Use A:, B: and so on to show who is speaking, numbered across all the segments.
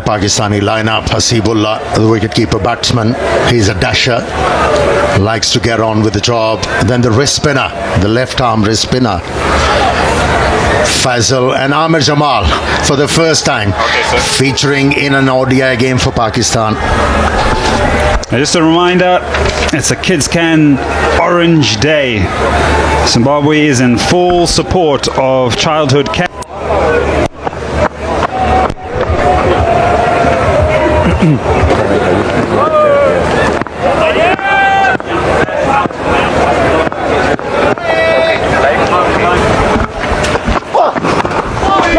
A: Pakistani lineup. Hasibullah, the wicketkeeper batsman, he's a dasher, likes to get on with the job. Then the wrist spinner, the left arm wrist spinner, Faisal, and Amir Jamal for the first time featuring in an ODI game for Pakistan.
B: Just a reminder, it's a Kids Can Orange Day. Zimbabwe is in full support of childhood cancer.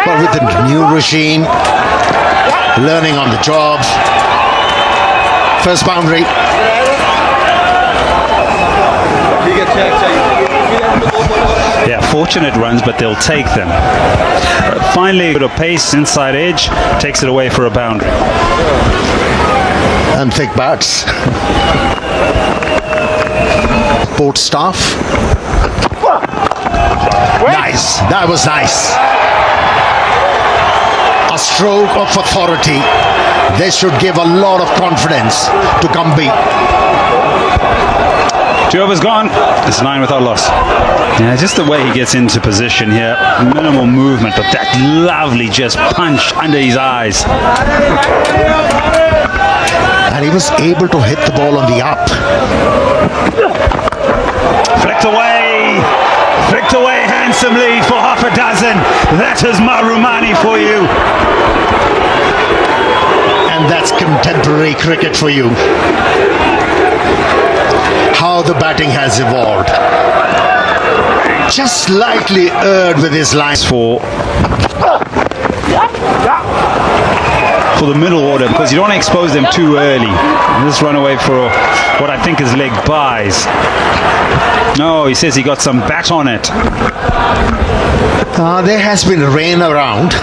A: But with the new regime, learning on the job, first boundary.
B: Yeah, fortunate runs, but they'll take them. Finally, a bit of pace, inside edge, takes it away for a boundary.
A: And thick bats. Port staff. Nice, that was nice. A stroke of authority. This should give a lot of confidence to Kambi.
B: 2 overs gone. It's 9 without loss. Yeah, just the way he gets into position here. Minimal movement, but that lovely just punch under his eyes.
A: And he was able to hit the ball on the up.
B: Flicked away handsomely for half a dozen. That is Marumani for you.
A: And that's contemporary cricket for you. How the batting has evolved. Just slightly erred with his lines
B: for the middle order, because you don't want to expose them too early. This run away for what I think is leg buys. No, he says he got some bat on it.
A: There has been rain around,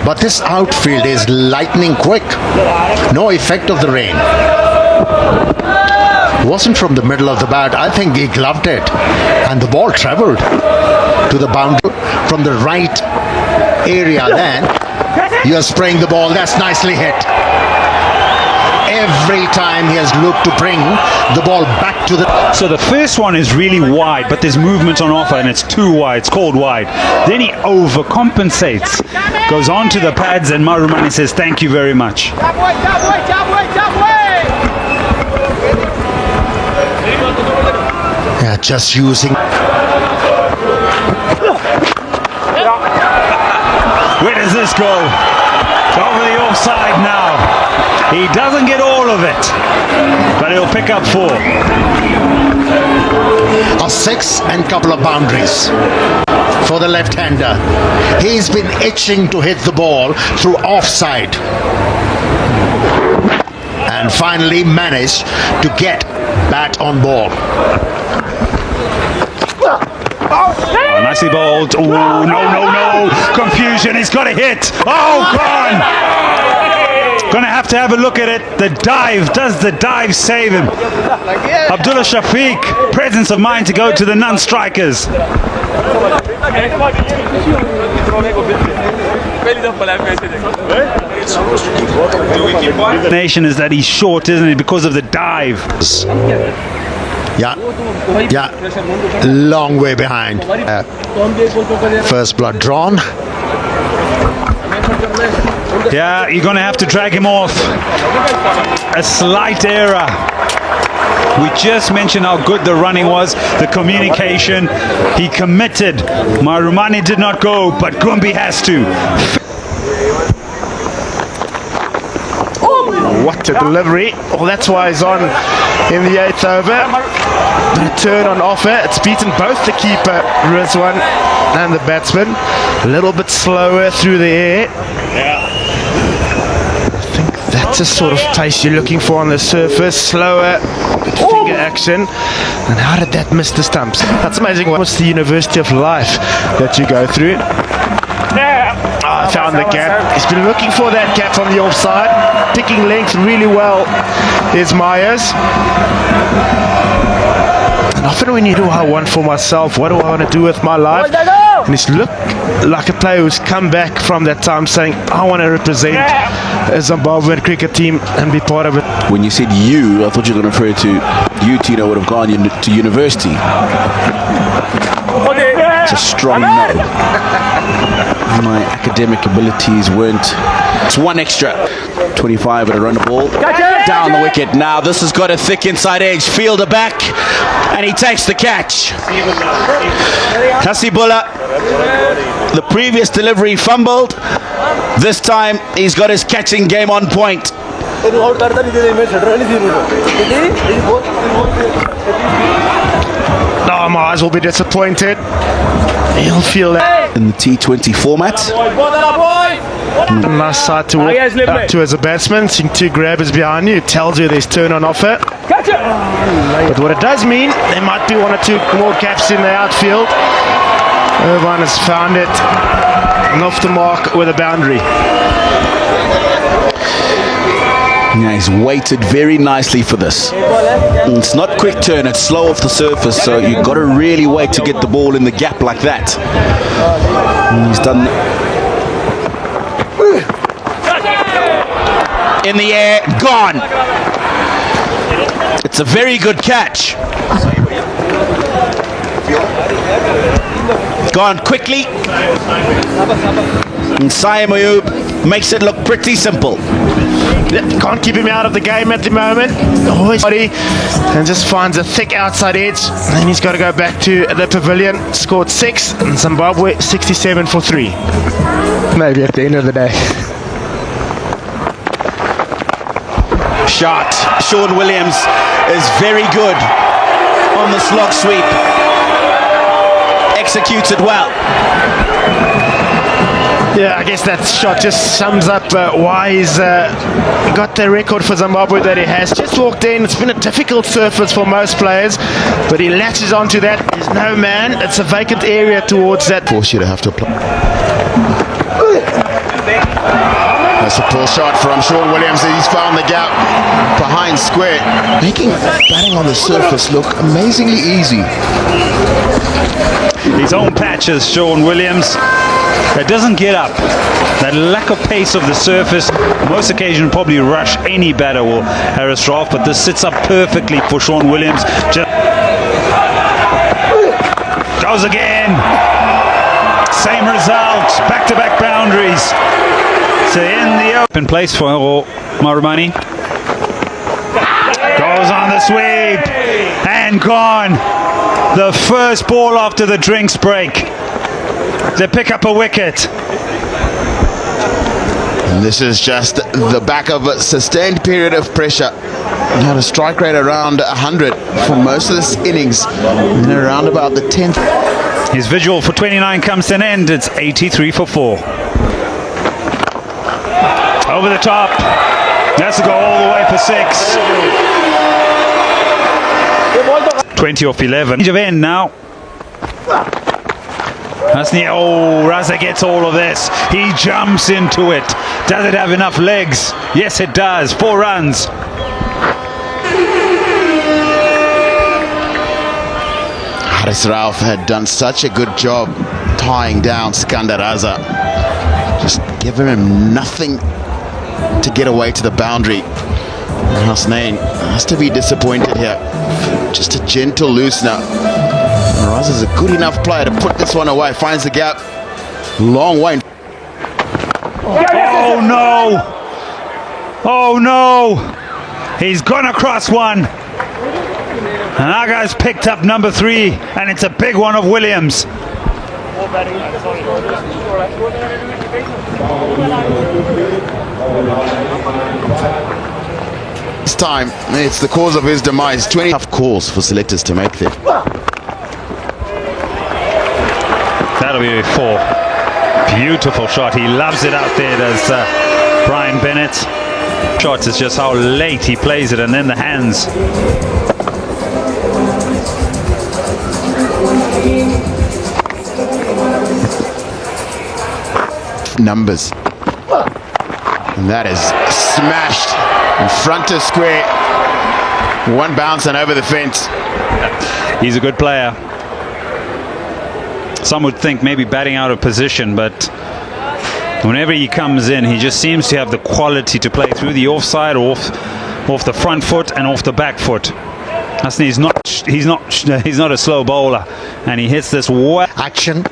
A: but this outfield is lightning quick. No effect of the rain. Wasn't from the middle of the bat. I think he gloved it, and the ball travelled to the boundary from the right area. Then you are spraying the ball. That's nicely hit. Every time he has looked to bring the ball back to the...
B: So the first one is really wide, but there's movement on offer and it's too wide. It's called wide. Then he overcompensates. Goes on to the pads and Marumani says, thank you very much.
A: Yeah, just using...
B: Where does this go? Over the offside now. He doesn't get all of it, but he'll pick up 4.
A: A 6 and couple of boundaries for the left-hander. He's been itching to hit the ball through offside. And finally managed to get bat on ball.
B: Oh, nicely bowled. Oh, no. Confusion. He's got a hit. Oh, gone. Gonna have to have a look at it. The dive. Does the dive save him? Abdullah Shafiq. Presence of mind to go to the non-strikers. The nation is that he's short, isn't it? Because of the dive.
A: Yeah, long way behind. First blood drawn.
B: Yeah, you're going to have to drag him off. A slight error. We just mentioned how good the running was, the communication. He committed. Marumani did not go, but Gumbi has to.
C: What a delivery. Well, that's why he's on in the 8th over. Return on offer. It's beaten both the keeper, Rizwan, and the batsman. A little bit slower through the air. I think that's the sort of pace you're looking for on the surface. Slower, good finger action. And how did that miss the stumps? That's amazing. What's the University of Life that you go through? I found the gap. He's been looking for that gap from the offside. Picking length really well is Myers. And often when you do, I want for myself, what do I want to do with my life? And he's looked like a player who's come back from that time saying, I want to represent a Zimbabwean cricket team and be part of it.
D: When you said you, I thought you were going to refer to you, Tino, would have gone to university. It's a strong no. My academic abilities weren't. It's one extra. 25 at a run ball. Down the wicket. Now this has got a thick inside edge. Fielder back. And he takes the catch. Hasibullah, the previous delivery fumbled. This time he's got his catching game on point.
C: Oh, my eyes will be disappointed. He'll feel that.
D: In the T20 format.
C: Nice side to walk up to as a batsman. Seeing two grabbers behind you, it tells you there's turn on offer. But what it does mean, there might be one or two more gaps in the outfield. Irvine has found it. And off the mark with a boundary.
D: Yeah, he's waited very nicely for this. It's not quick turn, it's slow off the surface, so you've got to really wait to get the ball in the gap like that. And he's done. In the air, gone. It's a very good catch. Gone quickly. And Syed Mayub makes it look pretty simple.
C: Can't keep him out of the game at the moment. Always body and just finds a thick outside edge. Then he's got to go back to the pavilion. Scored 6 and Zimbabwe 67 for 3. Maybe at the end of the day.
D: Shot. Sean Williams is very good on the slog sweep. Executes it well.
C: Yeah, I guess that shot just sums up why he's got the record for Zimbabwe that he has. Just walked in. It's been a difficult surface for most players, but he latches onto that. There's no man. It's a vacant area towards that.
A: Force you to have to apply. That's a pull shot from Sean Williams. He's found the gap behind square, making batting on the surface look amazingly easy.
B: His own patches, Sean Williams. That doesn't get up. That lack of pace of the surface, most occasions probably rush any batter will Harris off, but this sits up perfectly for Sean Williams. Goes again. Same result. Back-to-back boundaries. So in the open place for Marumani. Goes on the sweep and gone. The first ball after the drinks break. They pick up a wicket.
A: And this is just the back of a sustained period of pressure. He had a strike rate around 100 for most of this innings, and around about the 10th.
B: His visual for 29 comes to an end. It's 83 for 4. Over the top. That's to go all the way for 6. 20 off 11. Change of end now. That's near. Oh, Raza gets all of this. He jumps into it. Does it have enough legs? Yes, it does. 4 runs.
A: Haris Rauf had done such a good job tying down Skandar Raza. Just giving him nothing to get away to the boundary. Hasnain has to be disappointed here. Just a gentle loosener. Raza's a good enough player to put this one away. Finds the gap. Long way.
B: Oh no! Oh no! He's gone across one. And our guy's picked up number 3, and it's a big one of Williams.
A: This time, it's the cause of his demise. 20 tough calls for selectors to make there.
B: That'll be 4. Beautiful shot. He loves it out there, does Brian Bennett. Shots is just how late he plays it, and then the hands.
A: Numbers. And that is smashed in front of square. One bounce and over the fence.
B: He's a good player. Some would think maybe batting out of position, but whenever he comes in, he just seems to have the quality to play through the offside, off the front foot and off the back foot. He's not a slow bowler, and he hits this well.
A: Action,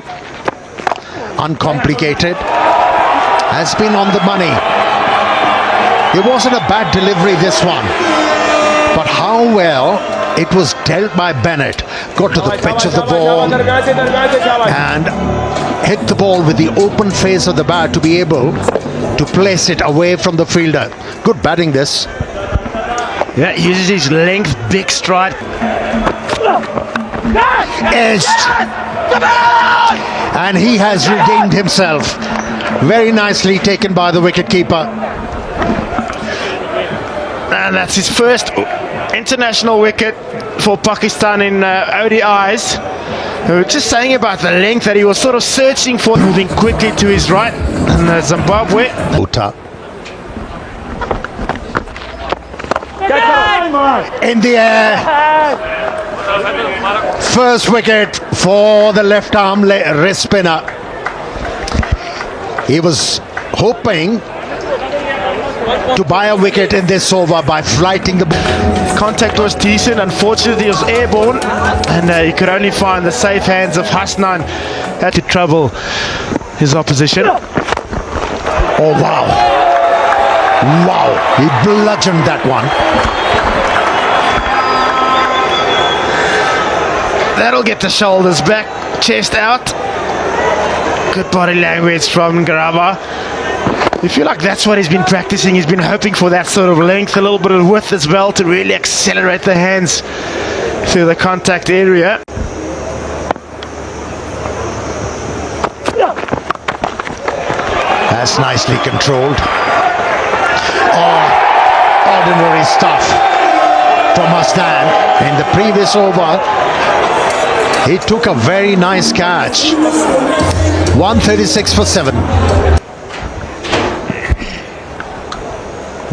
A: uncomplicated, has been on the money. It wasn't a bad delivery, this one, but how well it was dealt by Bennett. Got to the pitch of the ball and hit the ball with the open face of the bat to be able to place it away from the fielder. Good batting, this.
C: Yeah, uses his length, big stride.
A: Edged. And he has redeemed himself. Very nicely taken by the wicketkeeper.
C: And that's his first international wicket for Pakistan in ODIs. We were just saying about the length that he was sort of searching for, moving quickly to his right. And Zimbabwe.
A: Uta. In the air. First wicket for the left arm wrist spinner. He was hoping to buy a wicket in this over by flighting the ball.
C: Contact was decent. Unfortunately, he was airborne, and he could only find the safe hands of Hasnan. Had to trouble his opposition.
A: Oh, wow. Wow. He bludgeoned that one.
C: That'll get the shoulders back, chest out. Good body language from Garava. I feel like that's what he's been practicing. He's been hoping for that sort of length, a little bit of width as well, to really accelerate the hands through the contact area.
A: That's nicely controlled. Oh, ordinary stuff from Hasnan. In the previous over, he took a very nice catch. 136 for 7.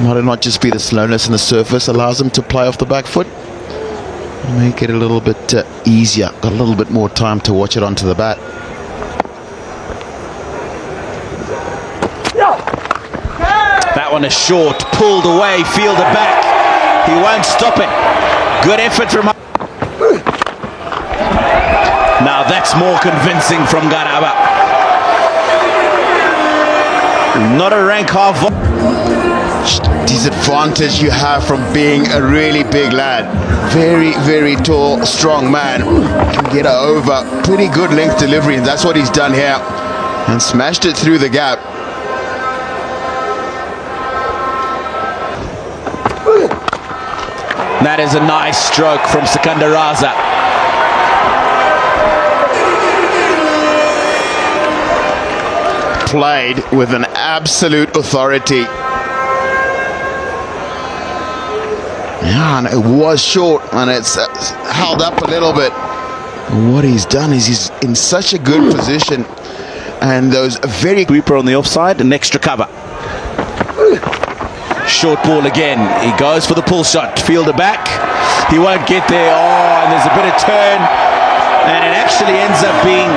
E: Might it not just be the slowness in the surface allows him to play off the back foot? Make it a little bit easier. Got a little bit more time to watch it onto the bat.
D: That one is short, pulled away, fielded back. He won't stop it. Good effort from... Now that's more convincing from Garava. Not a rank half.
E: Disadvantage you have from being a really big lad. Very, very tall, strong man. Can get it over. Pretty good length delivery, and that's what he's done here. And smashed it through the gap.
D: That is a nice stroke from Sikandar Raza.
E: Played with an absolute authority. Yeah, and it was short, and it's held up a little bit. What he's done is he's in such a good position, and those very...
D: Sweeper on the offside, an extra cover. Short ball again. He goes for the pull shot. Fielder back. He won't get there. Oh, and there's a bit of turn. And it actually ends up being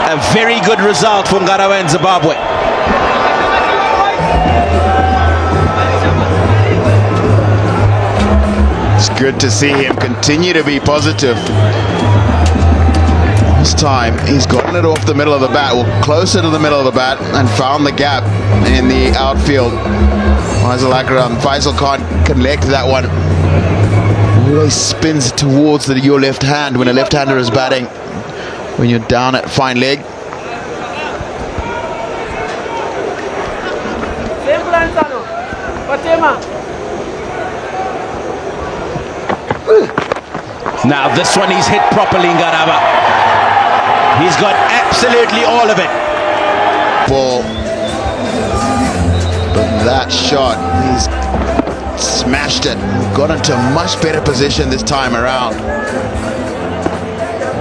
D: a very good result for Garava and Zimbabwe.
E: It's good to see him continue to be positive. This time he's gotten it off the middle of the bat, well, closer to the middle of the bat, and found the gap in the outfield. Faisal can't collect that one. Always spins towards your left hand when a left-hander is batting. When you're down at fine leg.
D: Now this one he's hit properly in Garava. He's got absolutely all of it.
E: Ball. But that shot, he's smashed it. Got into a much better position this time around.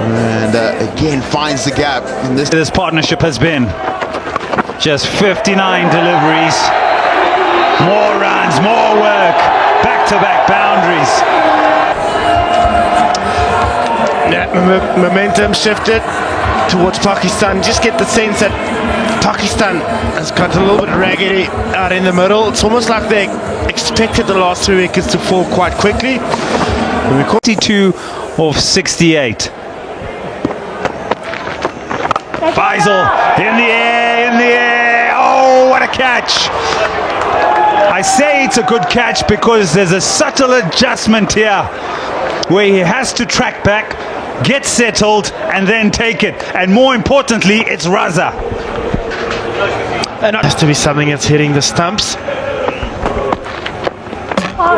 E: And again finds the gap. And
B: This partnership has been just 59 deliveries. More runs, more work. Back-to-back boundaries.
C: Yeah, momentum shifted towards Pakistan. Just get the sense that Pakistan has got a little bit raggedy out in the middle. It's almost like they expected the last 3 wickets to fall quite quickly.
B: 42 of 68. Faisal in the air, oh, what a catch. I say it's a good catch because there's a subtle adjustment here where he has to track back, get settled and then take it, and more importantly it's Raza.
C: And it has to be something that's hitting the stumps.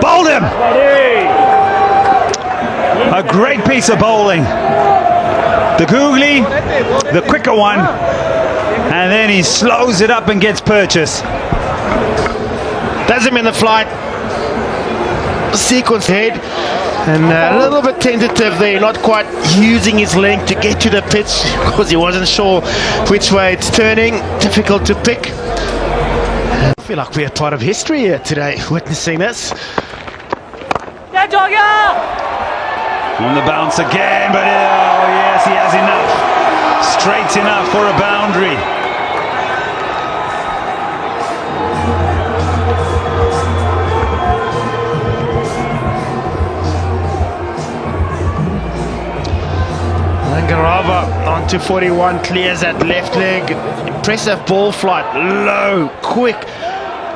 B: Bowled him! A great piece of bowling. The googly, the quicker one, and then he slows it up and gets purchase.
C: Does him in the flight, sequence head, and a little bit tentative there, not quite using his length to get to the pitch because he wasn't sure which way it's turning. Difficult to pick. I feel like we're part of history here today, witnessing this.
B: On the bounce again, but oh yes, he has enough. Straight enough for a boundary.
C: Garava onto 41, clears that left leg. Impressive ball flight, low, quick.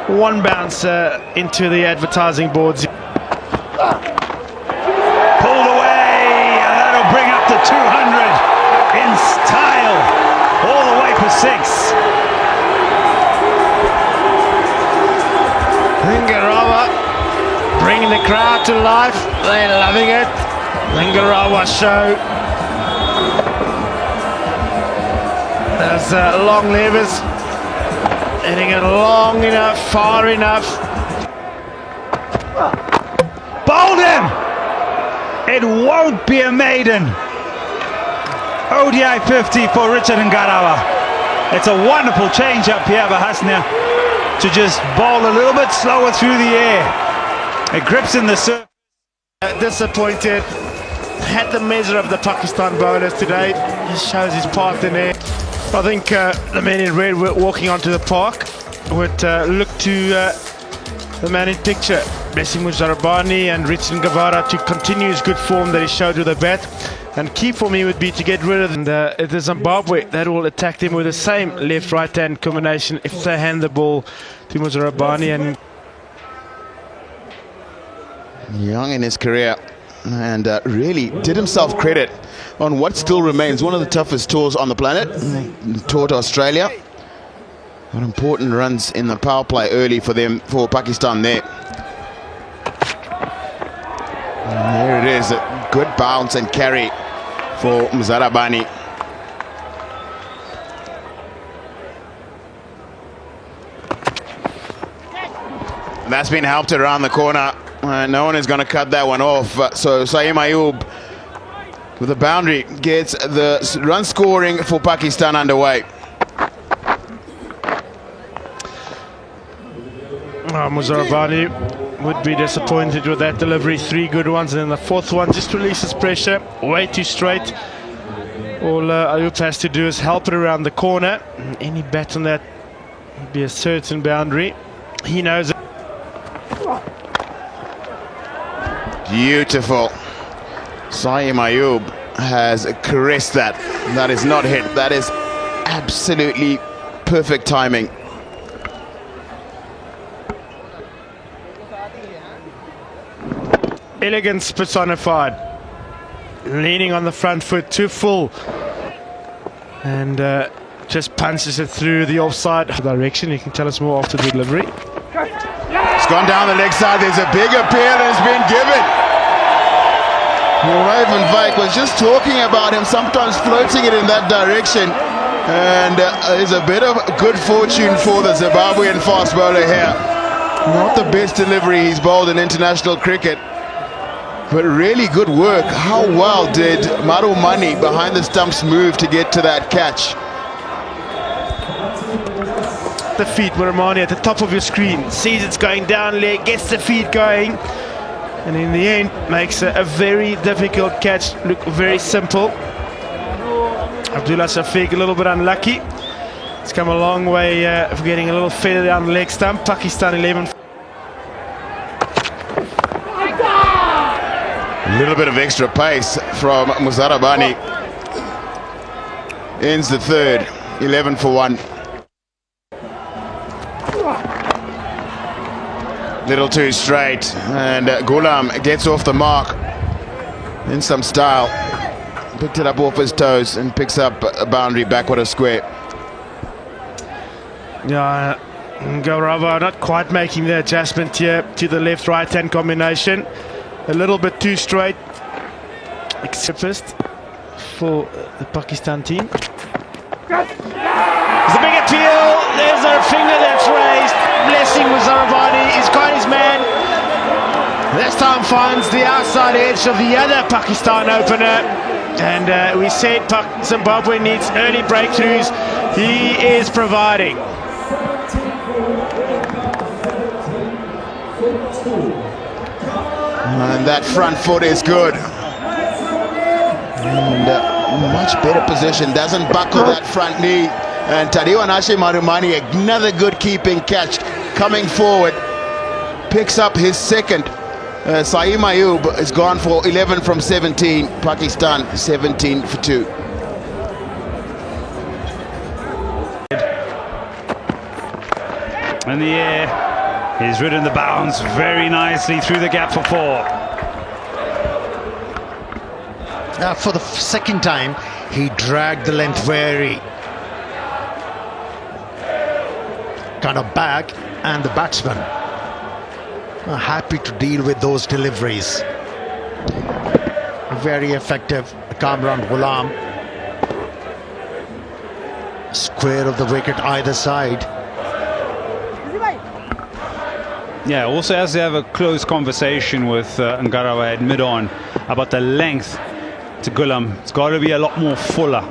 C: One bouncer into the advertising boards.
B: Pulled away, and that'll bring up the 200 in style, all the way for 6.
C: Garava bringing the crowd to life. They're loving it. Garava show. There's long levers, hitting it long enough, far enough.
B: Bowled him! It won't be a maiden. ODI 50 for Richard Ngarawa. It's a wonderful change up here by Hasnia to just bowl a little bit slower through the air. It grips in the surface.
C: Disappointed. Had the measure of the Pakistan bowlers today. Just shows his path in there. I think the men in red walking onto the park would look to the man in picture, Blessing Muzarabani and Richard Ngavara, to continue his good form that he showed with the bat. And key for me would be to get rid of the Zimbabwe that will attack them with the same left-right hand combination if they hand the ball to Muzarabani. And
E: Young in his career, and really did himself credit on what still remains one of the toughest tours on the planet, tour to Australia. Got important runs in the power play early for them, for Pakistan there. And there it is, a good bounce and carry for Muzarabani. That's been helped around the corner. No one is going to cut that one off. So Saeem Ayub with the boundary gets the run scoring for Pakistan underway.
C: Muzarabani would be disappointed with that delivery. 3 good ones, and then the 4th one just releases pressure, way too straight. All Ayub has to do is help it around the corner. Any bat on that would be a certain boundary. He knows it.
E: Beautiful. Saeem Ayub has caressed that. That is not hit. That is absolutely perfect timing.
C: Elegance personified. Leaning on the front foot, too full. And just punches it through the offside direction. You can tell us more after the delivery.
E: It's gone down the leg side. There's a big appeal that's been given. Raven Vike was just talking about him sometimes floating it in that direction. And there's a bit of good fortune for the Zimbabwean fast bowler here. Not the best delivery he's bowled in international cricket, but really good work. How well did Maru Mani behind the stumps move to get to that catch?
C: The feet, Muramani at the top of your screen, sees it's going down leg, gets the feet going, and in the end makes a very difficult catch look very simple. Abdullah Shafiq a little bit unlucky. It's come a long way of getting a little feather down the leg stump. Pakistan 11.
E: A little bit of extra pace from Muzarabani. Ends the third, 11 for 1. Little too straight, and Ghulam gets off the mark in some style. Picked it up off his toes and picks up a boundary backward of square.
C: Yeah, Gaurava not quite making the adjustment here to the left-right hand combination. A little bit too straight. First for the Pakistan team. There's a big appeal. There's a finger that's raised. Blessing Muzarabani. He's got his man. This time finds the outside edge of the other Pakistan opener. And we said Zimbabwe needs early breakthroughs. He is providing.
E: And that front foot is good. And much better position. Doesn't buckle that front knee. And Tadiwanashi Marumani, another good keeping catch coming forward. Picks up his second. Saeem Ayub has gone for 11 from 17. Pakistan 17 for 2.
B: In the air, he's ridden the bounce very nicely through the gap for 4.
A: For the second time, he dragged the length very kind of back, and the batsman are happy to deal with those deliveries. Very effective. Kamran Ghulam, square of the wicket either side.
B: Yeah, also has to have a close conversation with Ngarawa at mid-on about the length to Ghulam. It's got to be a lot more fuller.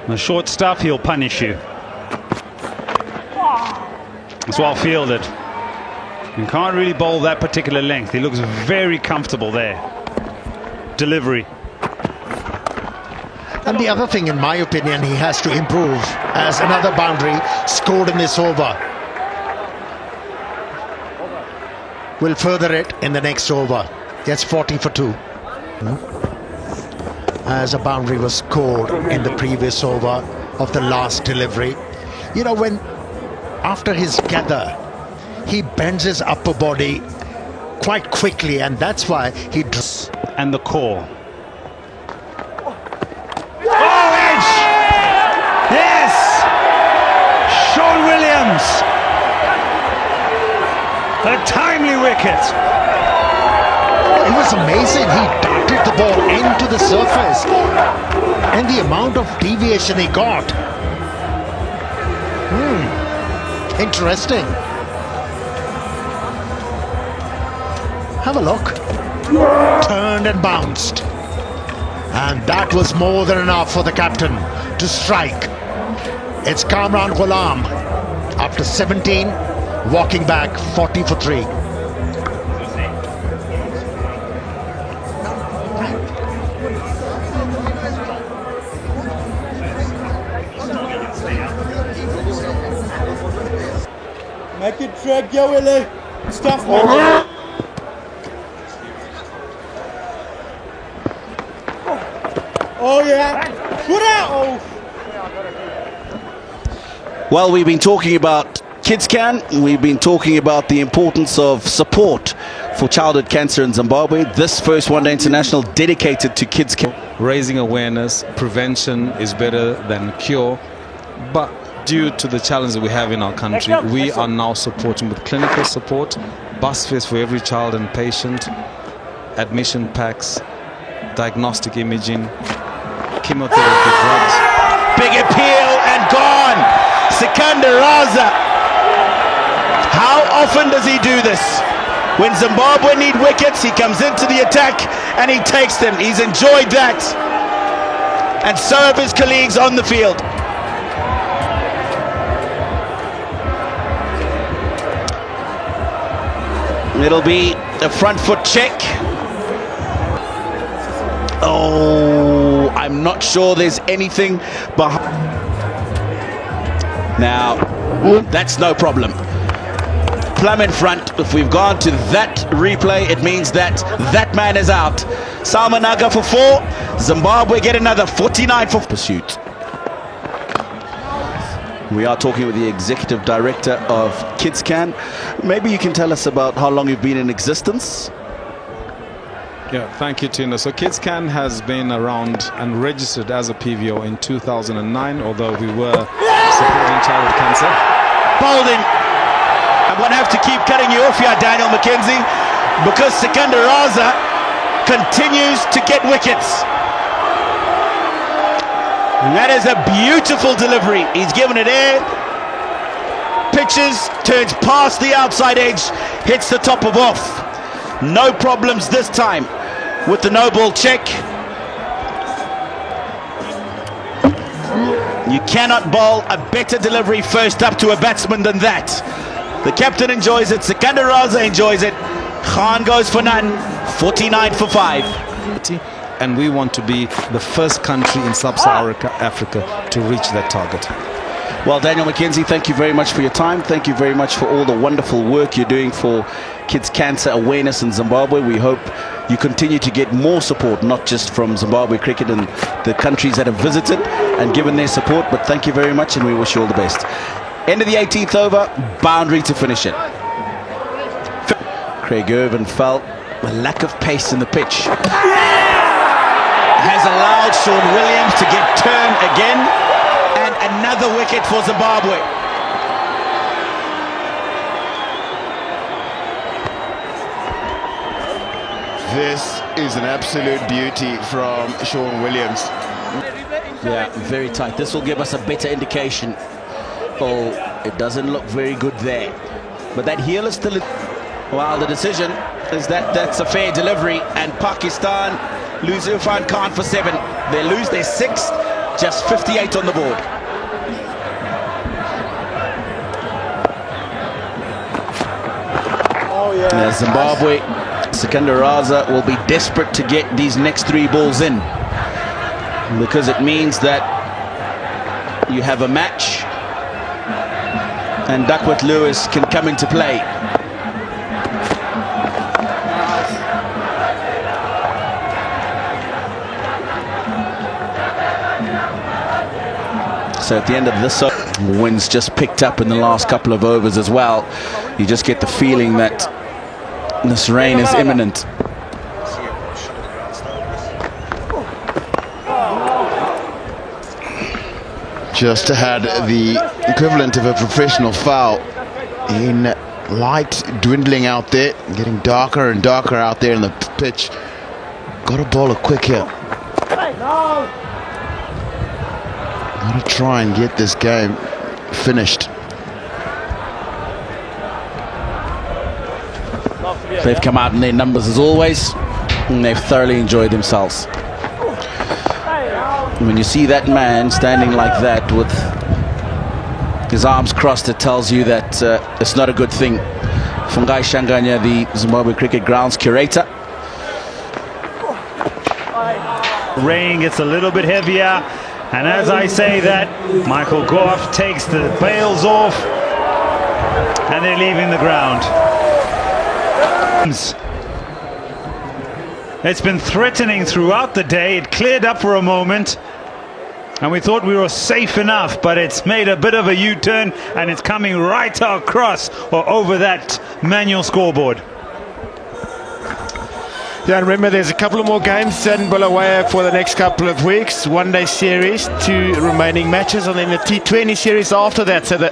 B: The short stuff, he'll punish you. It's well fielded. You can't really bowl that particular length. He looks very comfortable there. Delivery.
A: And the other thing, in my opinion, he has to improve, as another boundary scored in this over will further it in the next over. Gets 40 for 2. As a boundary was scored in the previous over of the last delivery. You know, when after his gather, he bends his upper body quite quickly, and that's why he draws.
B: And the core. Oh, edge! Yes! Sean Williams! A timely wicket.
A: It was amazing. He darted the ball into the surface, and the amount of deviation he got. Interesting. Have a look. Turned and bounced. And that was more than enough for the captain to strike. It's Kamran Ghulam, after 17, walking back 40 for 3.
F: Make it drag, yo, Willie. Stuff, man. Oh, yeah. Put out. Oh.
D: Well, we've been talking about KidsCan. We've been talking about the importance of support for childhood cancer in Zimbabwe. This first one-day international dedicated to KidsCan.
G: Raising awareness, prevention is better than cure, but due to the challenges we have in our country, we are now supporting with clinical support, bus fares for every child and patient, admission packs, diagnostic imaging, chemotherapy drugs.
D: Big appeal and gone. Sikandar Raza. How often does he do this? When Zimbabwe need wickets, he comes into the attack and he takes them. He's enjoyed that. And so have his colleagues on the field. It'll be a front foot check. Oh, I'm not sure there's anything behind. Now, that's no problem. Plum in front. If we've gone to that replay, it means that that man is out. Salmanaga for 4. Zimbabwe get another 49 for pursuit. We are talking with the executive director of KidsCan. Maybe you can tell us about how long you've been in existence.
G: Yeah, thank you, Tina. So KidsCan has been around and registered as a PVO in 2009, although we were supporting childhood cancer.
D: Bowling. I'm going to have to keep cutting you off here, Daniel McKenzie, because Sikandar Raza continues to get wickets. That is a beautiful delivery. He's given it air, pitches, turns past the outside edge, hits the top of off. No problems this time with the no ball check. You cannot bowl a better delivery first up to a batsman than that. The captain enjoys it, Sikandar Raza enjoys it. Khan goes for none, 49 for 5.
G: And we want to be the first country in sub-Saharan Africa to reach that target.
D: Well, Daniel McKenzie, thank you very much for your time. Thank you very much for all the wonderful work you're doing for kids' cancer awareness in Zimbabwe. We hope you continue to get more support, not just from Zimbabwe cricket and the countries that have visited and given their support, but thank you very much and we wish you all the best. End of the 18th over, boundary to finish it. Craig Irvin felt a lack of pace in the pitch. Has allowed Sean Williams to get turned again, and another wicket for Zimbabwe.
E: This is an absolute beauty from Sean Williams.
D: Yeah, very tight. This will give us a better indication. Oh, it doesn't look very good there. But that heel is still... Well, the decision is that that's a fair delivery, and Pakistan lose Irfan Khan for 7. They lose their 6th, just 58 on the board. Now Zimbabwe, Sikandar Raza will be desperate to get these next 3 balls in, because it means that you have a match and Duckworth Lewis can come into play. So at the end of this, wins just picked up in the last couple of overs as well. You just get the feeling that this rain is imminent.
E: Just had the equivalent of a professional foul in light dwindling out there, getting darker and darker out there in the pitch. Got to bowl it quick here. Got to try and get this game finished.
D: They've come out in their numbers as always, and they've thoroughly enjoyed themselves. When you see that man standing like that with his arms crossed, it tells you that it's not a good thing. Fungai Shanganya, the Zimbabwe Cricket Grounds curator.
B: Rain gets a little bit heavier, and as I say that, Michael Goff takes the bails off and they're leaving the ground. It's been threatening throughout the day. It cleared up for a moment and we thought we were safe enough, but it's made a bit of a U-turn and it's coming right across or over that manual scoreboard.
C: Yeah, and remember there's a couple of more games in Bulawayo for the next couple of weeks. One-day series, 2 remaining matches, and then the T20 series after that. So the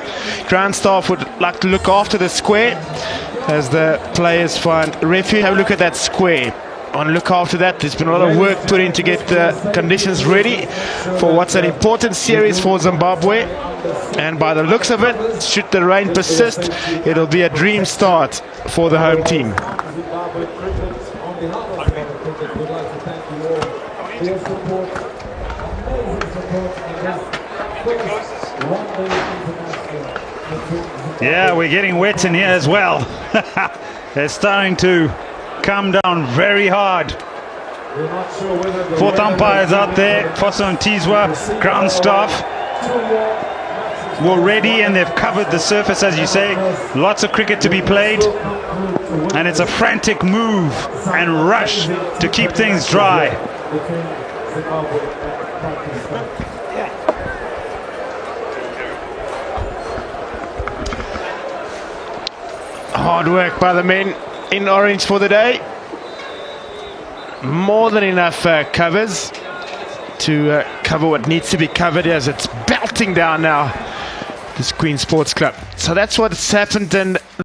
C: ground staff would like to look after the square as the players find refuge. Have a look at that square. On look after that. There's been a lot of work put in to get the conditions ready for what's an important series for Zimbabwe. And by the looks of it, should the rain persist, it'll be a dream start for the home team.
B: Yeah, we're getting wet in here as well. They're starting to come down very hard. Fourth umpires out there, Fosso and Tizwa, ground staff, were ready and they've covered the surface, as you say. Lots of cricket to be played, and it's a frantic move and rush to keep things dry.
C: Hard work by the men in orange for the day. More than enough covers to cover what needs to be covered as it's belting down now, this Queen Sports Club. So that's what's happened, and